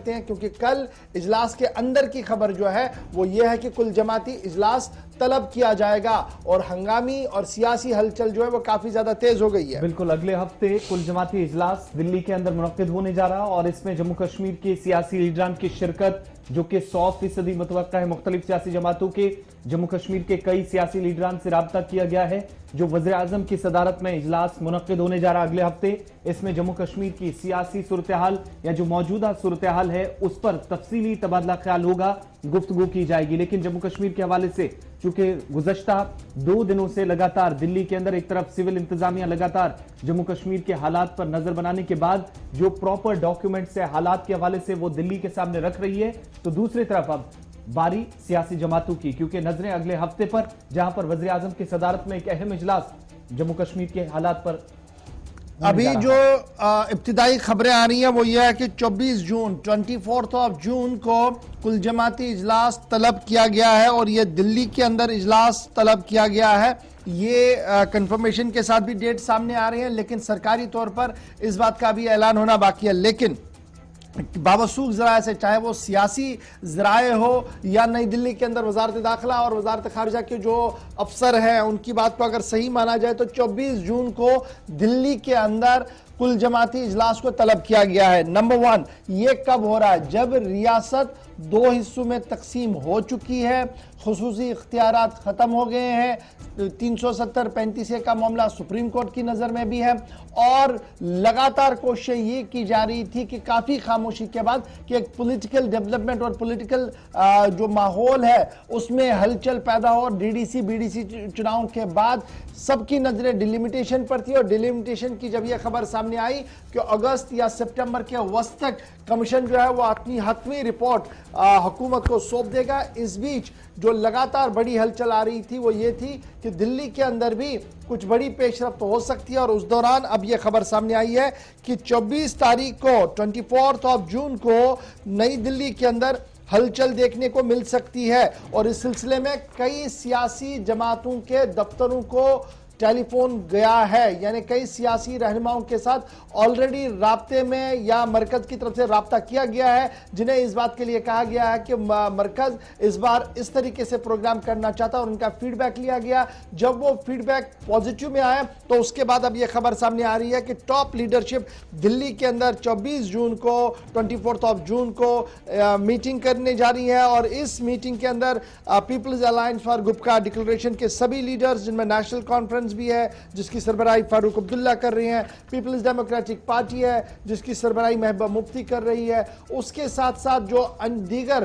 देखते हैं, क्योंकि कल इजलास के अंदर की खबर जो है वो ये है कि कुल जमाती इजलास तलब किया जाएगा और हंगामी और सियासी हलचल जो है वो काफी ज्यादा तेज हो गई है। बिल्कुल, अगले हफ्ते कुल जमाती इजलास दिल्ली के अंदर मुनक्किद होने जा रहा और इसमें जम्मू कश्मीर के सियासी लीडरान की शिरकत जो कि 100% मुतवक्का है। मुख्तलिफ सियासी जमातों के जम्मू कश्मीर के कई सियासी लीडरान से राब्ता किया गया है। जो वज़ीर आज़म की सदारत में इजलास मुनक्किद होने जा रहा अगले हफ्ते, इसमें जम्मू कश्मीर की सियासी सूरत हाल या जो मौजूदा सूरत हाल है उस पर तफसीली तबादला ख्याल होगा, गुफ्तगू की जाएगी। लेकिन जम्मू कश्मीर के हवाले से चूंकि गुज़श्ता 2 दिनों से लगातार दिल्ली के अंदर एक तरफ सिविल इंतजामिया लगातार जम्मू कश्मीर के हालात पर नजर बनाने के बाद जो प्रॉपर डॉक्यूमेंट्स है हालात के हवाले से वो दिल्ली के सामने रख रही है, तो दूसरी तरफ अब बारी सियासी जमातों की, क्योंकि नजरें अगले हफ्ते पर जहां पर वज़ीर आज़म की सदारत में एक अहम इजलास जम्मू कश्मीर के हालात पर अभी जो इब्तिदाई खबरें आ रही हैं वो ये है कि 24 जून को कुल जमाती इजलास तलब किया गया है और ये दिल्ली के अंदर इजलास तलब किया गया है। ये कंफर्मेशन के साथ भी डेट सामने आ रही है, लेकिन सरकारी तौर पर इस बात का भी ऐलान होना बाकी है। लेकिन बावसूख जराए से, चाहे वो सियासी जराए हो या नई दिल्ली के अंदर वजारत दाखिला और वजारत खारजा के जो अफसर हैं उनकी बात को अगर सही माना जाए तो 24 जून को दिल्ली के अंदर कुल जमाती इजलास को तलब किया गया है। नंबर 1, ये कब हो रहा है? जब रियासत 2 हिस्सों में तकसीम हो चुकी है, खुसूसी इख्तियारात खत्म हो गए हैं, 370-35 का मामला सुप्रीम कोर्ट की नजर में भी है और लगातार कोशिशें ये की जा रही थी कि काफी खामोशी के बाद कि एक पॉलिटिकल डेवलपमेंट और पॉलिटिकल जो माहौल है उसमें हलचल पैदा हो। डीडीसी बीडीसी चुनाव के बाद सबकी नजरें डिलिमिटेशन पर थी और डिलिमिटेशन की जब यह खबर सामने आई कि अगस्त या सितंबर के वस्त तक कमीशन जो है वो अपनी हतमी रिपोर्ट हुकूमत को सौंप देगा। इस बीच जो लगातार बड़ी हलचल आ रही थी वो ये थी कि दिल्ली के अंदर भी कुछ बड़ी पेशरफ्त हो सकती है और उस दौरान अब यह खबर सामने आई है कि 24 तारीख को 24 जून को नई दिल्ली के अंदर हलचल देखने को मिल सकती है और इस सिलसिले में कई सियासी जमातों के दफ्तरों को टेलीफोन गया है, यानी कई सियासी रहनुमाओं के साथ ऑलरेडी राब्ते में या मरकज की तरफ से राब्ता किया गया है, जिन्हें इस बात के लिए कहा गया है कि मरकज इस बार इस तरीके से प्रोग्राम करना चाहता और उनका फीडबैक लिया गया। जब वो फीडबैक पॉजिटिव में आया तो उसके बाद अब यह खबर सामने आ रही है कि टॉप लीडरशिप दिल्ली के अंदर 24 जून को 24 जून को मीटिंग करने जा रही है और इस मीटिंग के अंदर पीपल्स अलायंस फॉर गुपका डिक्लेरेशन के सभी लीडर्स, जिनमें नेशनल कॉन्फ्रेंस भी है जिसकी सरबराही फारूक अब्दुल्ला कर रही हैं, पीपल्स डेमोक्रेटिक पार्टी है जिसकी सरबराही महबूबा मुफ्ती कर रही है, उसके साथ साथ जो दीगर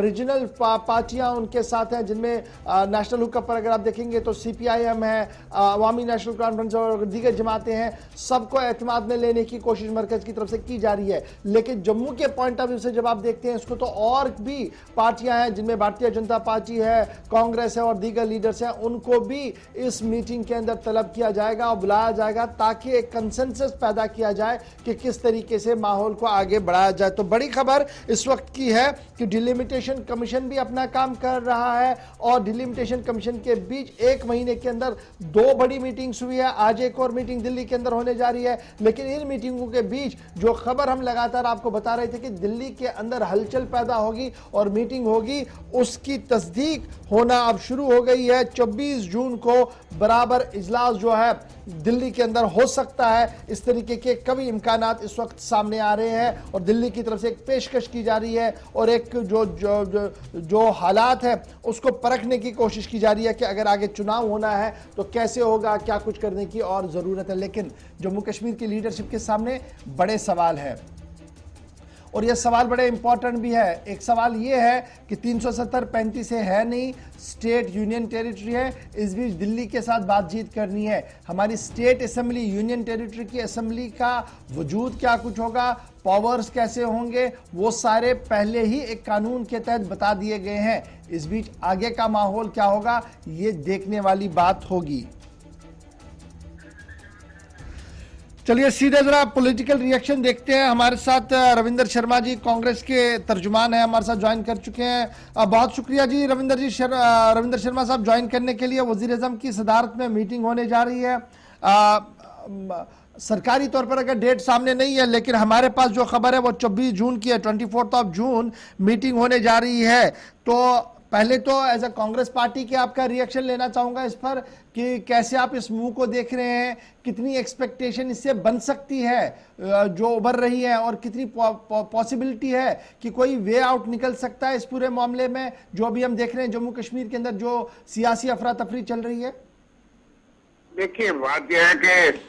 रीजनल पार्टियां उनके साथ हैं, जिनमें नेशनल हुकअप पर अगर आप देखेंगे तो सीपीआईएम है, अवामी नेशनल कॉन्फ्रेंस और दीगर जमातें हैं, सबको एतमाद में लेने की कोशिश मरकज की तरफ से की जा रही है। लेकिन जम्मू के पॉइंट ऑफ व्यू से जब आप देखते हैं इसको तो और भी पार्टियां हैं जिनमें भारतीय जनता पार्टी है, कांग्रेस है और दीगर लीडर्स हैं, उनको भी इस मीटिंग के अंदर तलब किया जाएगा और बुलाया जाएगा ताकि एक कंसेंसस पैदा किया जाए कि किस तरीके से माहौल को आगे बढ़ाया जाए। तो बड़ी खबर इस वक्त की है कि डिलिमिटेशन कमीशन भी अपना काम कर रहा है और डिलिमिटेशन कमीशन के बीच 1 महीने के अंदर 2 बड़ी मीटिंग्स हुई है। आज एक और मीटिंग दिल्ली के अंदर होने जा रही है, लेकिन इन मीटिंगों के बीच जो खबर हम लगातार आपको बता रहे थे कि दिल्ली के अंदर हलचल पैदा होगी और मीटिंग होगी, उसकी तस्दीक होना अब शुरू हो गई है। 24 जून को बराबर इजलास जो है दिल्ली के अंदर हो सकता है। इस तरीके के कभी इम्कानात इस वक्त सामने आ रहे हैं और दिल्ली की तरफ से एक पेशकश की जा रही है और एक जो हालात है उसको परखने की कोशिश की जा रही है कि अगर आगे चुनाव होना है तो कैसे होगा, क्या कुछ करने की और जरूरत है। लेकिन जम्मू कश्मीर की लीडरशिप के सामने बड़े सवाल है और यह सवाल बड़े इंपॉर्टेंट भी है। एक सवाल यह है कि 370-35 है नहीं, स्टेट यूनियन टेरिटरी है, इस बीच दिल्ली के साथ बातचीत करनी है। हमारी स्टेट असेंबली, यूनियन टेरिटरी की असेंबली का वजूद क्या कुछ होगा, पावर्स कैसे होंगे, वो सारे पहले ही एक कानून के तहत बता दिए गए हैं। इस बीच आगे का माहौल क्या होगा ये देखने वाली बात होगी। चलिए सीधे जरा पॉलिटिकल रिएक्शन देखते हैं। हमारे साथ रविंदर शर्मा जी, कांग्रेस के तर्जुमान हैं, हमारे साथ ज्वाइन कर चुके हैं। बहुत शुक्रिया जी रविंदर शर्मा साहब ज्वाइन करने के लिए। वजीर आजम की सदारत में मीटिंग होने जा रही है। सरकारी तौर पर अगर डेट सामने नहीं है, लेकिन हमारे पास जो खबर है वो 24 जून की है, 24 जून मीटिंग होने जा रही है। तो पहले तो एज अ कांग्रेस पार्टी के आपका रिएक्शन लेना चाहूंगा इस पर कि कैसे आप इस मूव को देख रहे हैं, कितनी एक्सपेक्टेशन इससे बन सकती है जो उभर रही है, और कितनी पॉसिबिलिटी है कि कोई वे आउट निकल सकता है इस पूरे मामले में जो अभी हम देख रहे हैं जम्मू कश्मीर के अंदर जो सियासी अफरा तफरी चल रही है। देखिए, बात यह है कि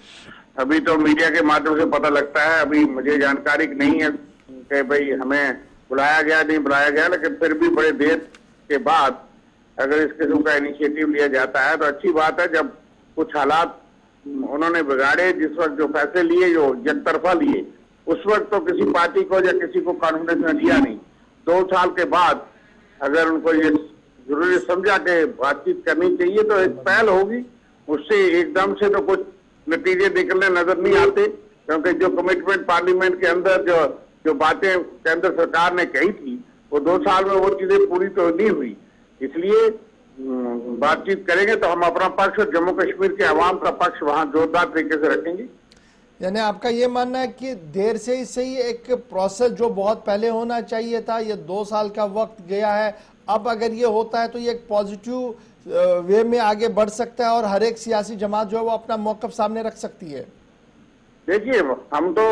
अभी तो मीडिया के माध्यम से पता लगता है, अभी मुझे जानकारी नहीं है कि भाई हमें बुलाया गया नहीं बुलाया गया, लेकिन फिर भी बड़े देर के बाद अगर इस किस्म का इनिशिएटिव लिया जाता है तो अच्छी बात है। जब कुछ हालात उन्होंने बिगाड़े, जिस वक्त जो फैसले लिए, जो एकतरफा लिए, उस वक्त तो किसी पार्टी को या किसी को कॉन्फिडेंस में लिया नहीं। 2 साल के बाद अगर उनको ये जरूरी समझा कि बातचीत करनी चाहिए तो एक पहल होगी, उससे एकदम से तो कुछ नतीजे निकलने नजर नहीं आते, क्योंकि जो कमिटमेंट पार्लियामेंट के अंदर जो बातें केंद्र सरकार ने कही थी वो 2 साल में वो चीजें पूरी तो नहीं हुई। इसलिए बातचीत करेंगे तो हम अपना पक्ष और जम्मू कश्मीर के अवाम का पक्ष वहां जोरदार तरीके से रखेंगे। यानी आपका ये मानना है कि देर से ही सही एक प्रोसेस जो बहुत पहले होना चाहिए था, ये 2 साल का वक्त गया है, अब अगर ये होता है तो ये एक पॉजिटिव वे में आगे बढ़ सकता है और हर एक सियासी जमात जो है वो अपना मौकफ सामने रख सकती है। देखिए, हम तो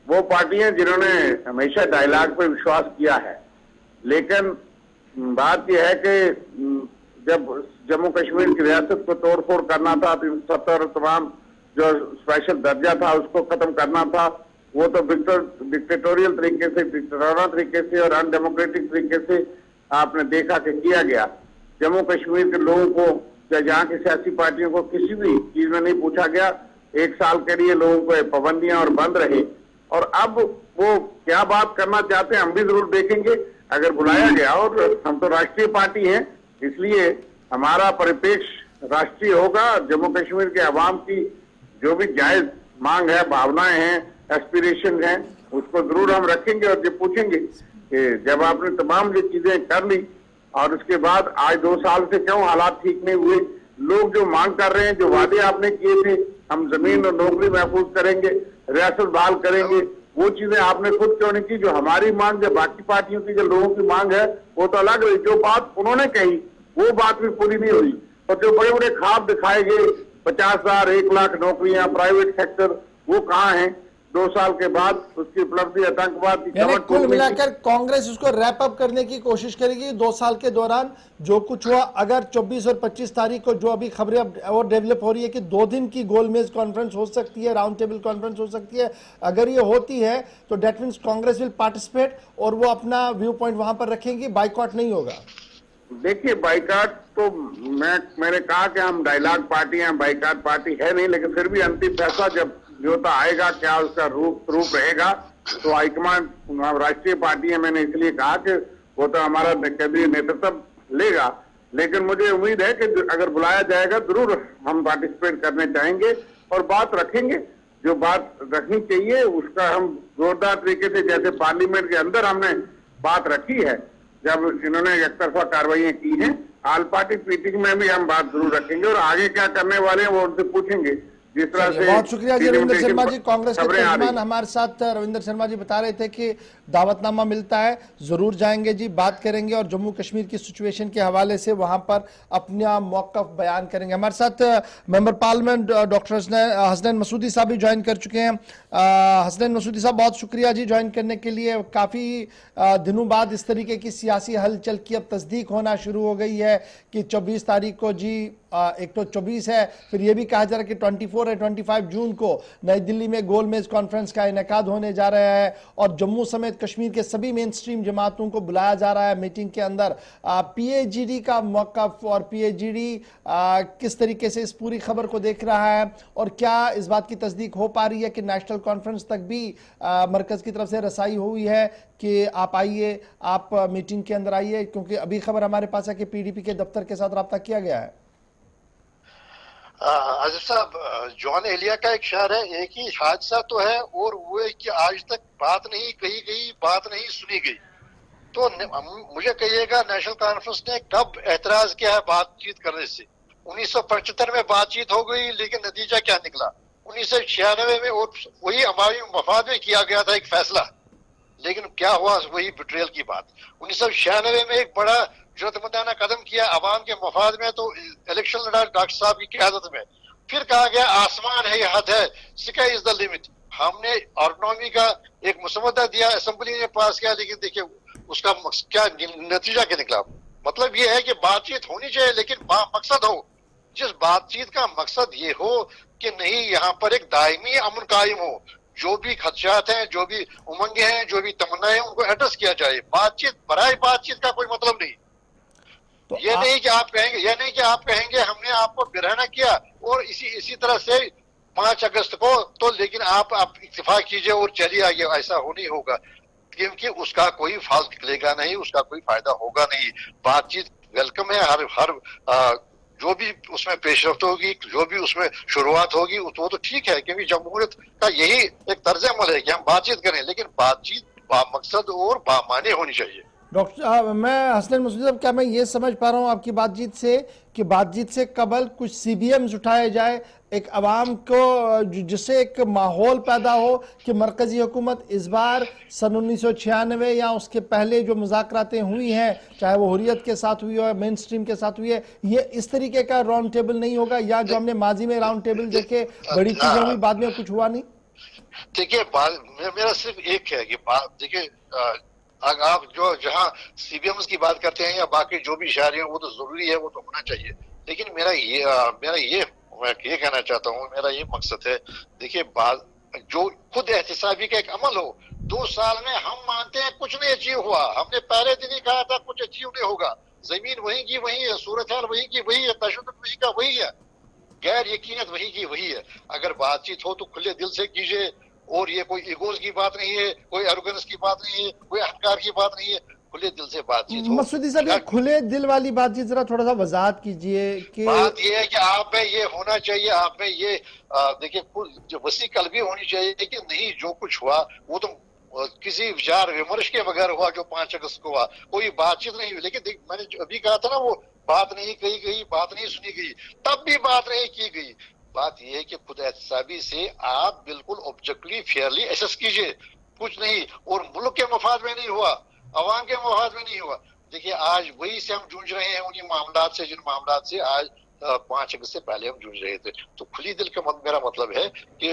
वो पार्टी हैं जिन्होंने हमेशा डायलॉग पे विश्वास किया है, लेकिन बात यह है कि जब जम्मू कश्मीर की रियासत को तोड़फोड़ करना था, 370 तमाम जो स्पेशल दर्जा था उसको खत्म करना था, वो तो डिक्टेटोरियल तरीके से, डिक्टेटोरियल तरीके से और अनडेमोक्रेटिक तरीके से आपने देखा कि किया गया। जम्मू कश्मीर के लोगों को या जहाँ की सियासी पार्टियों को किसी भी चीज में नहीं पूछा गया। 1 साल के लिए लोगों को पाबंदियां और बंद रहे, और अब वो क्या बात करना चाहते हैं हम भी जरूर देखेंगे अगर बुलाया गया। और हम तो राष्ट्रीय पार्टी हैं, इसलिए हमारा परिप्रेक्ष्य राष्ट्रीय होगा। जम्मू कश्मीर के अवाम की जो भी जायज मांग है, भावनाएं हैं, एस्पिरेशन हैं, उसको जरूर हम रखेंगे और ये पूछेंगे कि जब आपने तमाम ये चीजें कर ली और उसके बाद आज 2 साल से क्यों हालात ठीक नहीं हुए, लोग जो मांग कर रहे हैं, जो वादे आपने किए थे, हम जमीन और नौकरी महफूज करेंगे, रियासत बहाल करेंगे, वो चीजें आपने खुद क्यों नहीं की। जो हमारी मांग, जो बाकी पार्टियों की, जो लोगों की मांग है, वो तो अलग रही। जो बात उन्होंने कही वो बात भी पूरी नहीं हुई, और जो बड़े बड़े ख्वाब दिखाए गए 50,000 1 लाख नौकरियां, प्राइवेट सेक्टर, वो कहाँ हैं 2 साल के बाद। उसकी उपलब्धि आतंकवाद की कुल मिलाकर कांग्रेस उसको रैप अप करने की कोशिश करेगी 2 साल के दौरान जो कुछ हुआ। अगर 24 और 25 तारीख को जो अभी खबरें और डेवलप हो रही है कि 2 दिन की गोलमेज कॉन्फ्रेंस हो सकती है, राउंड टेबल कॉन्फ्रेंस हो सकती है, अगर ये होती है तो that means Congress will participate और वो अपना व्यू पॉइंट वहां पर रखेंगी, बाइकआउट नहीं होगा। देखिए, बाइकाट तो मैंने कहा कि हम डायलॉग पार्टी हैं, बाइकाट पार्टी है नहीं, लेकिन फिर भी अंतिम फैसला जब जो तो आएगा, क्या उसका रूप रहेगा, तो हाईकमान राष्ट्रीय पार्टी है, मैंने इसलिए कहा कि वो तो हमारा केंद्रीय नेतृत्व लेगा। लेकिन मुझे उम्मीद है कि अगर बुलाया जाएगा जरूर हम पार्टिसिपेट करने चाहेंगे और बात रखेंगे। जो बात रखनी चाहिए उसका हम जोरदार तरीके से, जैसे पार्लियामेंट के अंदर हमने बात रखी है जब इन्होंने एकतरफा कार्रवाई की हैं, ऑल पार्टी मीटिंग में भी हम बात जरूर रखेंगे और आगे क्या करने वाले हैं वो उनसे पूछेंगे। जिस तरह से बहुत शुक्रिया जी रविंदर शर्मा जी, कांग्रेस के तर्जुमान हमारे साथ रविंदर शर्मा जी बता रहे थे कि दावतनामा मिलता है, जरूर जाएंगे जी, बात करेंगे और जम्मू कश्मीर की सिचुएशन के हवाले से वहां पर अपना मौकफ बयान करेंगे। हमारे साथ member parliament doctor Hasnain Masoodi साहब भी ज्वाइन कर चुके हैं। हसनैन मसूदी साहब बहुत शुक्रिया जी ज्वाइन करने के लिए। काफी दिनों बाद इस तरीके की सियासी हलचल की अब तस्दीक होना शुरू हो गई है कि 24 तारीख को जी एक तो 24 है, फिर यह भी कहा जा रहा है कि 24 और 25 जून को नई दिल्ली में गोलमेज कॉन्फ्रेंस का इनेकाद होने जा रहा है और जम्मू समेत कश्मीर के सभी मेन स्ट्रीम जमातों को बुलाया जा रहा है मीटिंग के अंदर। पीएचडी का मौक़िफ़ और पीएचडी किस तरीके से इस पूरी खबर को देख रहा है और क्या इस बात की तस्दीक हो पा रही है कि नेशनल कॉन्फ्रेंस तक भी मरकज की तरफ से रसाई हुई है कि आप आइए, आप मीटिंग के अंदर आइए, क्योंकि अभी खबर हमारे पास है कि पीडीपी के दफ्तर के साथ रब्ता किया गया है। आसिफ साहब, जॉन एलिया का एक शहर है, एक ही हादसा तो है और वो है कि आज तक बात नहीं कही गई, बात नहीं सुनी गई। तो मुझे कहिएगा नेशनल कॉन्फ्रेंस ने कब एतराज किया है बातचीत करने से? 1975 में बातचीत हो गई, लेकिन नतीजा क्या निकला? 1996 में और वही हमारी मफाद में किया गया था एक फैसला, लेकिन क्या हुआ वही बिट्रेयल की बात। 1996 में एक बड़ा जुर्मदाना कदम किया अवाम के मफाद में, तो इलेक्शन लड़ा डॉक्टर साहब की क़यादत में, फिर कहा गया आसमान है, ये हद है, स्काई इज द लिमिट। हमने ऑटोनॉमी का एक मुसवदा दिया, असेंबली ने पास किया, लेकिन देखिए उसका क्या नतीजा क्या निकला। मतलब ये है कि बातचीत होनी चाहिए, लेकिन मकसद हो, जिस बातचीत का मकसद ये हो कि नहीं यहाँ पर एक दायमी अमन कायम हो, जो भी खदशात हैं, जो भी उमंगे हैं, जो भी तमन्नाएं हैं, उनको एड्रेस किया जाए। बातचीत बराए बातचीत का कोई मतलब नहीं। तो ये नहीं कि आप कहेंगे हमने आपको बिरहना किया और इसी तरह से 5 अगस्त को तो, लेकिन आप इत्तेफाक कीजिए और चलिए आगे, ऐसा हो नहीं होगा, क्योंकि उसका कोई फल निकलेगा नहीं, उसका कोई फायदा होगा नहीं। बातचीत वेलकम है, हर जो भी उसमें पेशरफ्त होगी, जो भी उसमें शुरुआत होगी, वो तो ठीक है, क्योंकि जमहूरियत का यही एक तर्ज अमल है कि हम बातचीत करें, लेकिन बातचीत बामकसद और बामाने होनी चाहिए। डॉक्टर साहब, मैं हसनैन मसूदी साहब, क्या मैं ये समझ पा रहा हूँ आपकी बातचीत से कि बातचीत से कबल कुछ CBMs उठाए जाए, एक अवाम को जिससे एक माहौल पैदा हो कि मरकजी हुकूमत इस बार सन 1996 या उसके पहले जो मुज़ाकरातें हुई हैं, चाहे वो हुर्रियत के साथ हुई हो, मेन स्ट्रीम के साथ हुई है, ये इस तरीके का राउंड टेबल नहीं होगा, या जो हमने माजी में राउंड टेबल देखे बड़ी चीजें हुई, बाद में कुछ हुआ नहीं। देखिए मेरा सिर्फ एक है कि देखिए आप जो जहां CBMs की बात करते हैं या बाकी जो भी इशारे हैं, वो तो जरूरी है, वो तो होना चाहिए, लेकिन मैं ये कहना चाहता हूँ, मेरा ये मकसद है, देखिए जो खुद एहतिसाबी का एक अमल हो। 2 साल में हम मानते हैं कुछ नहीं अचीव हुआ, हमने पहले दिन ही कहा था कुछ अचीव नहीं होगा, जमीन वही की वही है, सूरत हाल वही की वही है, तशद्दुद वही का वही है, गैर यकीनत वही की वही है। अगर बातचीत हो तो खुले दिल से कीजिए, और ये कोई ईगोज की बात नहीं है, कोई एरोगेंस की बात नहीं है, कोई अहंकार की बात नहीं है, खुले दिल से बातचीत हो। मसूदी साहब, ये खुले दिल वाली बातचीत जरा थोड़ा सा वजाहत कीजिए कि बात ये है कि आप में ये होना चाहिए, आप में ये देखिए जो वसी कल्बी होनी चाहिए कि नहीं, जो कुछ हुआ वो तो किसी विचार विमर्श के बगैर हुआ, जो 5 अगस्त को हुआ, कोई बातचीत नहीं हुई। लेकिन मैंने अभी कहा था ना, वो बात नहीं कही गई, बात नहीं सुनी गई, तब भी बात नहीं की गई। बात यह है कि खुद एहतसाबी से आप बिल्कुल ऑब्जेक्टिवली फेयरली एसेस कीजिए, कुछ नहीं, और मुल्क के मफाद में नहीं हुआ, अवाम के मफाद में नहीं हुआ। देखिए आज वही से हम जूझ रहे हैं, उन्हीं मामलात से, जिन मामलात से आज 5 अगस्त से पहले हम जूझ रहे थे। तो खुली दिल का मेरा मतलब है कि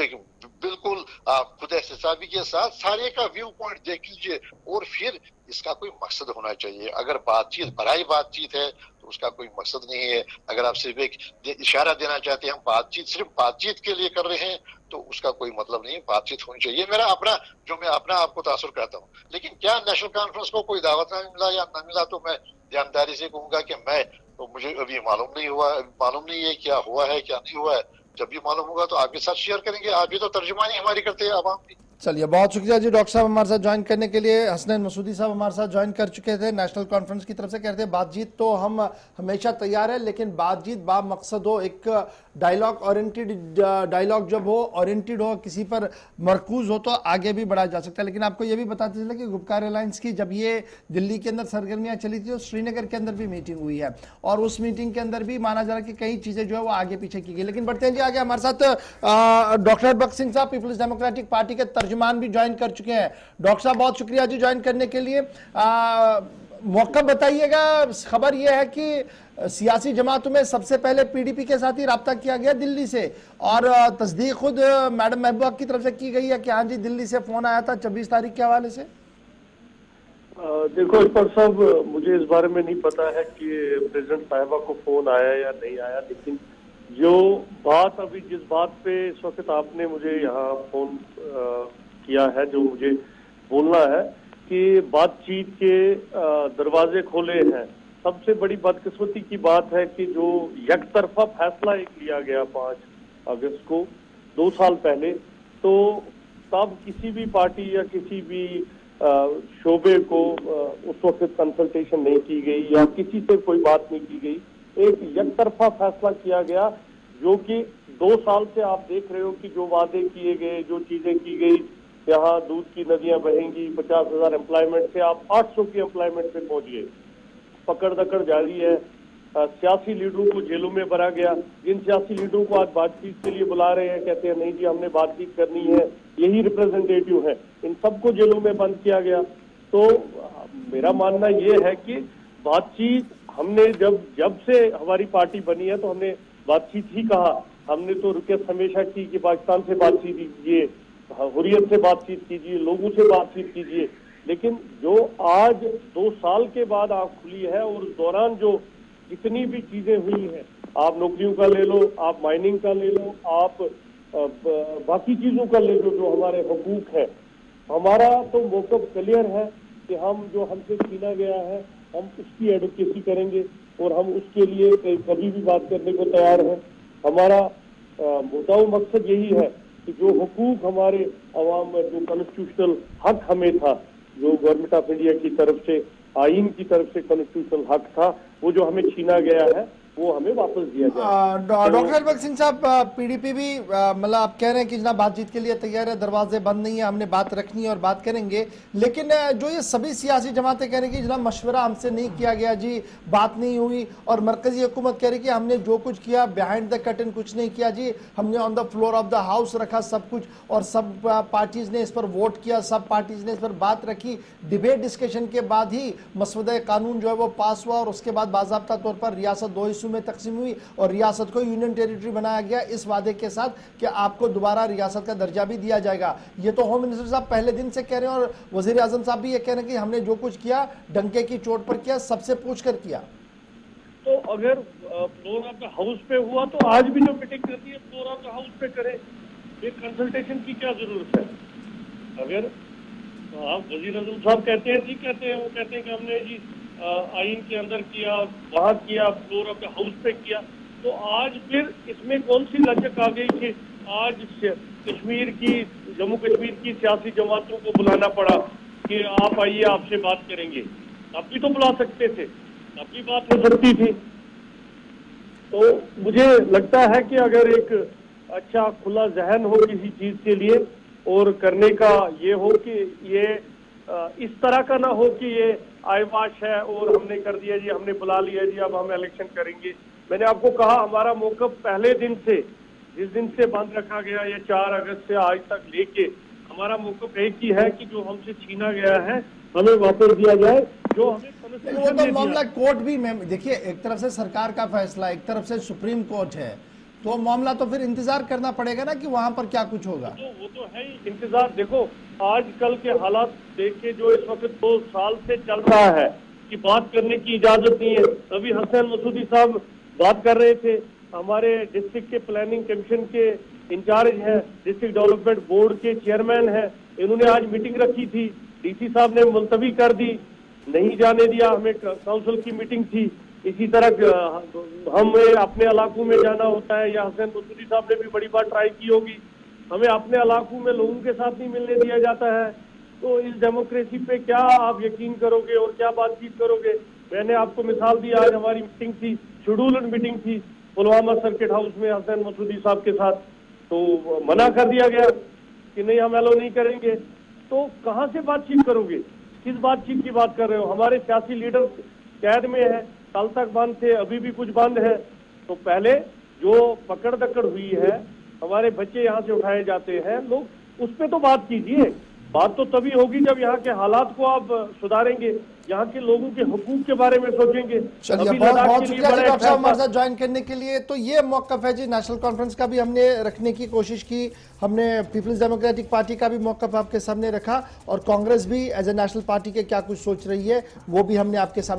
बिल्कुल खुद एहतसाबी के साथ सारे का व्यू पॉइंट देख लीजिए, और फिर इसका कोई मकसद होना चाहिए। अगर बातचीत बराई बातचीत है तो उसका कोई मकसद नहीं है। अगर आप सिर्फ एक इशारा देना चाहते हैं हम बातचीत सिर्फ बातचीत के लिए कर रहे हैं, तो उसका कोई मतलब नहीं। बातचीत होनी चाहिए, मेरा अपना जो मैं अपना आपको तासुर कहता हूँ। लेकिन क्या नेशनल कॉन्फ्रेंस को कोई दावत ना मिला या ना मिला, तो मैं ध्यानदारी से कहूंगा कि तो मुझे अभी मालूम नहीं हुआ, मालूम नहीं है क्या हुआ है क्या नहीं हुआ है। जब भी मालूम होगा तो आपके साथ शेयर करेंगे। आप भी तो तर्जुमानी हमारी करते हैं आवाम की। चलिए, बहुत शुक्रिया जी डॉक्टर साहब हमारे साथ ज्वाइन करने के लिए। हसनैन मसूदी साहब हमारे साथ ज्वाइन कर चुके थे, नेशनल कॉन्फ्रेंस की तरफ से। कहते हैं बातचीत तो हम हमेशा तैयार है, लेकिन बातचीत बा मकसद हो, एक डायलॉग ओरिएंटेड, डायलॉग जब हो, ओरिएंटेड हो, किसी पर मरकूज हो, तो आगे भी बढ़ा जा सकता है। लेकिन आपको ये भी बताते चले कि गुपकार एयरलाइंस की जब ये दिल्ली के अंदर सरगर्मियां चली थी, तो श्रीनगर के अंदर भी मीटिंग हुई है, और उस मीटिंग के अंदर भी माना जा रहा है कि कई चीजें जो है वो आगे पीछे की गई। लेकिन बढ़ते हैं जी आगे। हमारे साथ डॉक्टर बख्श सिंह साहब, पीपल्स डेमोक्रेटिक पार्टी के तर्जुमान भी ज्वाइन कर चुके हैं। डॉक्टर साहब बहुत शुक्रिया जी ज्वाइन करने के लिए। मौका बताइएगा, खबर यह है कि सियासी जमातों में सबसे पहले PDP के साथ ही राब्ता किया गया दिल्ली से, और तस्दीक खुद मैडम महबूबा की तरफ से की गई है कि हाँ जी दिल्ली से फोन आया था 26 तारीख के हवाले से। देखो इकबाल साहब, मुझे इस बारे में नहीं पता है कि प्रेसिडेंट साहिबा को फोन आया या नहीं आया, लेकिन जो बात अभी जिस बात पे इस वक्त आपने मुझे यहाँ फोन किया है, जो मुझे बोलना है कि बातचीत के दरवाजे खोले हैं। सबसे बड़ी बदकिस्मती की बात है कि जो यकतरफा फैसला एक लिया गया 5 अगस्त को 2 साल पहले, तो तब किसी भी पार्टी या किसी भी शोबे को उस वक्त कंसल्टेशन नहीं की गई या किसी से कोई बात नहीं की गई। एक यकतरफा फैसला किया गया, जो कि 2 साल से आप देख रहे हो कि जो वादे किए गए, जो चीजें की गई, यहाँ दूध की नदियां बहेंगी, 50,000 एम्प्लॉयमेंट से आप 800 की एम्प्लॉयमेंट पे पहुंच गए। पकड़ दकड़ जारी है, सियासी लीडरों को जेलों में भरा गया। जिन सियासी लीडरों को आज बातचीत के लिए बुला रहे हैं, कहते हैं नहीं जी हमने बातचीत करनी है, यही रिप्रेजेंटेटिव है, इन सबको जेलों में बंद किया गया। तो मेरा मानना ये है कि बातचीत हमने जब से हमारी पार्टी बनी है तो हमने बातचीत ही कहा। हमने तो रिक्वेस्ट हमेशा की कि पाकिस्तान से बातचीत कीजिए, हुर्रियत से बातचीत कीजिए, लोगों से बातचीत कीजिए। लेकिन जो आज 2 साल के बाद आंख खुली है और उस दौरान जो जितनी भी चीजें हुई हैं, आप नौकरियों का ले लो, आप माइनिंग का ले लो, आप बाकी चीजों का ले लो, जो हमारे हुकूक है, हमारा तो मौक़िफ़ क्लियर है कि हम जो हमसे छीना गया है हम उसकी एडवोकेसी करेंगे और हम उसके लिए कभी भी बात करने को तैयार हैं। हमारा मुद्दा मकसद यही है कि जो हुकूक हमारे अवाम में, जो कॉन्स्टिट्यूशनल हक हमें था, जो गवर्नमेंट ऑफ इंडिया की तरफ से, आइन की तरफ से कॉन्स्टिट्यूशनल हक था, वो जो हमें छीना गया है वो हमें वापस दिया जाए। डॉक्टर अकबर सिंह साहब, पीडीपी भी मतलब आप कह रहे हैं कि जनाब बातचीत के लिए तैयार है, दरवाजे बंद नहीं है, हमने बात रखनी है और बात करेंगे। लेकिन जो ये सभी सियासी जमातें कह रही कि जनाब मशवरा हमसे नहीं किया गया जी, बात नहीं हुई, और मरकजी हुकूमत कह रही कि हमने जो कुछ किया बिहाइंड द कर्टन कुछ नहीं किया जी, हमने on the floor of the house रखा सब कुछ, और सब पार्टीज ने इस पर वोट किया, सब पार्टीज ने इस पर बात रखी, डिबेट डिस्कशन के बाद ही मसवदा कानून जो है वो पास हुआ, और उसके बाद बाज़ाब्ता तौर पर रियासत 2 हिस्सों में तकसीम हुई और रियासत को यूनियन टेरिटरी बनाया गया, इस वादे के साथ कि आपको दोबारा रियासत का दर्जा भी दिया जाएगा। ये तो होम मिनिस्टर साहब पहले दिन से कह रहे हैं और वजीर आजम साहब भी ये कह रहे हैं कि हमने जो कुछ किया डंके की चोट पर किया, सबसे पूछ कर किया। तो अगर फ्लोर ऑफ द हाउस पे हुआ तो आज भी जो मीटिंग करती है फ्लोर ऑफ द हाउस पे करें, ये कंसल्टेशन की क्या जरूरत है? अगर वजीर आजम साहब कहते हैं, ठीक कहते हैं, वो कहते हैं कि हमने जी आइन के अंदर किया, वहां किया, फ्लोर ऑफ द हाउस पे किया, तो आज फिर इसमें कौन सी लचक आ गई कि आज कश्मीर की, जम्मू कश्मीर की सियासी जमातों को बुलाना पड़ा कि आप आइए आपसे बात करेंगे? आप भी तो बुला सकते थे, अब भी बात हो सकती थी। तो मुझे लगता है कि अगर एक अच्छा खुला जहन हो किसी चीज के लिए और करने का ये हो कि ये इस तरह का ना हो कि ये आयवाश है और हमने कर दिया जी, हमने बुला लिया जी, अब हम इलेक्शन करेंगे। मैंने आपको कहा हमारा मौक़िफ़ पहले दिन से, जिस दिन से बंद रखा गया ये 4 अगस्त से आज तक लेके, हमारा मौक़िफ़ एक ही है कि जो हमसे छीना गया है हमें वापस दिया जाए, जो हमें वो तो मामला कोर्ट भी में, देखिए एक तरफ से सरकार का फैसला, एक तरफ से सुप्रीम कोर्ट है, तो मामला तो फिर इंतजार करना पड़ेगा ना कि वहां पर क्या कुछ होगा। वो तो है ही इंतजार। देखो आजकल के हालात देख के जो इस वक्त 2 साल से चल रहा है कि बात करने की इजाजत नहीं है। अभी हसन मसूदी साहब बात कर रहे थे, हमारे डिस्ट्रिक्ट के प्लानिंग कमीशन के इंचार्ज हैं, डिस्ट्रिक्ट डेवलपमेंट बोर्ड के चेयरमैन हैं, इन्होंने आज मीटिंग रखी थी, डीसी साहब ने मुलतवी कर दी, नहीं जाने दिया, हमें काउंसिल की मीटिंग थी। इसी तरह हमें अपने इलाकों में जाना होता है, या हसन मसूदी साहब ने भी बड़ी बार ट्राई की होगी, हमें अपने इलाकों में लोगों के साथ नहीं मिलने दिया जाता है। तो इस डेमोक्रेसी पे क्या आप यकीन करोगे और क्या बातचीत करोगे? मैंने आपको मिसाल दी, आज हमारी मीटिंग थी, शेड्यूल्ड मीटिंग थी पुलवामा सर्किट हाउस में हसन मसूदी साहब के साथ, तो मना कर दिया गया कि नहीं हम एलो नहीं करेंगे। तो कहाँ से बातचीत करोगे? किस बातचीत की बात कर रहे हो? हमारे सियासी लीडर कैद में है, कल तक बंद थे, अभी भी कुछ बंद है। तो पहले जो पकड़ दकड़ हुई है, हमारे बच्चे यहाँ से उठाए जाते हैं, लोग उस पर तो बात कीजिए। बात तो तभी होगी जब यहाँ के हालात को आप सुधारेंगे, यहाँ के लोगों के हुकूक के बारे में सोचेंगे। चलिए बहुत शुक्रिया जी डॉक्टर साहब हमारे साथ ज्वाइन करने के लिए। तो ये मौक़िफ़ है जी, नेशनल कॉन्फ्रेंस का भी हमने रखने की कोशिश की, हमने पीपल्स डेमोक्रेटिक पार्टी का भी मौक़िफ़ आपके सामने रखा, और कांग्रेस भी एज ए नेशनल पार्टी के क्या कुछ सोच रही है वो भी हमने आपके सामने